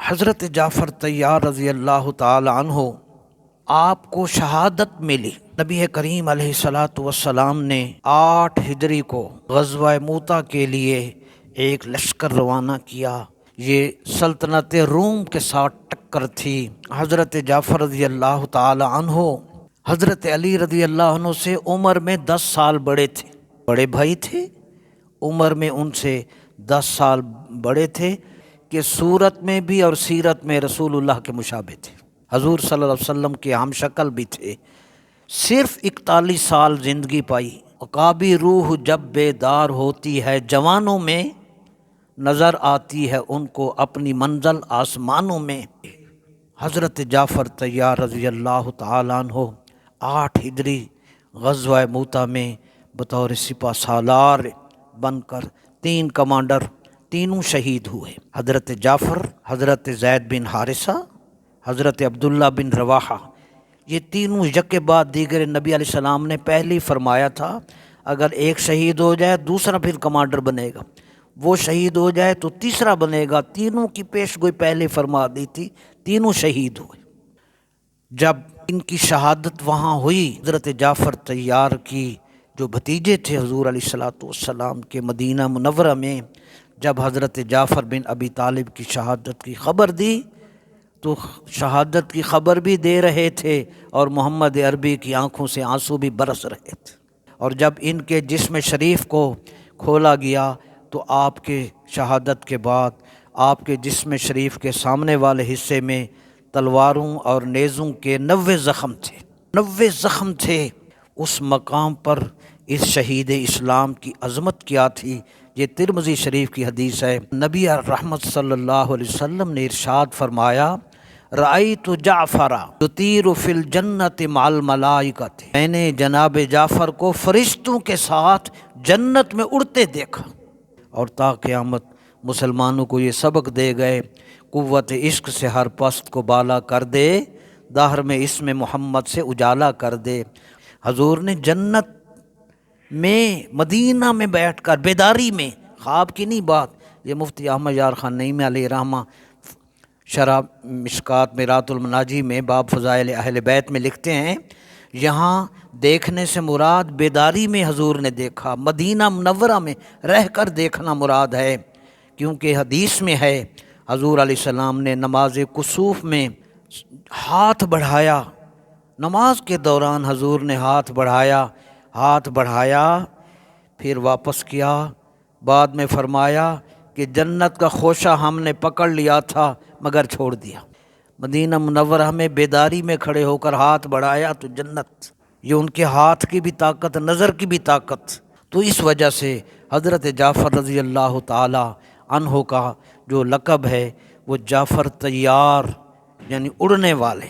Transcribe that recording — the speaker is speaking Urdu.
حضرت جعفر طیار رضی اللہ تعالی عنہ آپ کو شہادت ملی۔ نبی کریم علیہ الصلاۃ والسلام نے 8 ہجری کو غزوہ موتا کے لیے ایک لشکر روانہ کیا۔ یہ سلطنت روم کے ساتھ ٹکر تھی۔ حضرت جعفر رضی اللہ تعالی عنہ حضرت علی رضی اللہ عنہ سے عمر میں 10 سال بڑے تھے، بڑے بھائی تھے، عمر میں ان سے 10 سال بڑے تھے کہ صورت میں بھی اور سیرت میں رسول اللہ کے مشابہ تھے، حضور صلی اللہ علیہ وسلم کے ہم شکل بھی تھے۔ صرف 41 سال زندگی پائی۔ عقابی روح جب بیدار ہوتی ہے جوانوں میں، نظر آتی ہے ان کو اپنی منزل آسمانوں میں۔ حضرت جعفر طیار رضی اللہ تعالیٰ عنہ 8 ہجری غزوہ موتا میں بطور سپہ سالار بن کر 3 کمانڈر، تینوں شہید ہوئے۔ حضرت جعفر، حضرت زید بن حارثہ، حضرت عبداللہ بن رواحہ، یہ تینوں یک بعد دیگر نبی علیہ السلام نے پہلے ہی فرمایا تھا اگر ایک شہید ہو جائے دوسرا پھر کمانڈر بنے گا، وہ شہید ہو جائے تو تیسرا بنے گا۔ تینوں کی پیش گوئی پہلے فرما دی تھی، تینوں شہید ہوئے۔ جب ان کی شہادت وہاں ہوئی، حضرت جعفر طیار کی جو بھتیجے تھے حضور علیہ الصلوۃ والسلام کے، مدینہ منورہ میں جب حضرت جعفر بن ابی طالب کی شہادت کی خبر دی تو شہادت کی خبر بھی دے رہے تھے اور محمد عربی کی آنکھوں سے آنسو بھی برس رہے تھے۔ اور جب ان کے جسم شریف کو کھولا گیا تو آپ کے شہادت کے بعد آپ کے جسم شریف کے سامنے والے حصے میں تلواروں اور نیزوں کے 90 زخم تھے، 90 زخم تھے۔ اس مقام پر اس شہید اسلام کی عظمت کیا تھی، یہ ترمذی شریف کی حدیث ہے۔ نبی رحمت صلی اللہ علیہ وسلم نے ارشاد فرمایا، رأیت جعفر یطیر فی الجنۃ مع الملائکۃ، میں نے جناب جعفر کو فرشتوں کے ساتھ جنت میں اڑتے دیکھا۔ اور تا قیامت مسلمانوں کو یہ سبق دے گئے، قوت عشق سے ہر پست کو بالا کر دے، دہر میں اسم محمد سے اجالا کر دے۔ حضور نے جنت میں مدینہ میں بیٹھ کر بیداری میں، خواب کی نہیں بات، یہ مفتی احمد یار خان نعیمی علیہ رحمہ شرح مشکات میرات المناجی میں باب فضائل اہل بیت میں لکھتے ہیں، یہاں دیکھنے سے مراد بیداری میں حضور نے دیکھا، مدینہ منورہ میں رہ کر دیکھنا مراد ہے، کیونکہ حدیث میں ہے حضور علیہ السلام نے نماز کسوف میں ہاتھ بڑھایا، نماز کے دوران حضور نے ہاتھ بڑھایا پھر واپس کیا، بعد میں فرمایا کہ جنت کا خوشہ ہم نے پکڑ لیا تھا مگر چھوڑ دیا۔ مدینہ منورہ میں بیداری میں کھڑے ہو کر ہاتھ بڑھایا تو جنت، یہ ان کے ہاتھ کی بھی طاقت، نظر کی بھی طاقت۔ تو اس وجہ سے حضرت جعفر رضی اللہ تعالی عنہ کا جو لقب ہے وہ جعفر طیار، یعنی اڑنے والے۔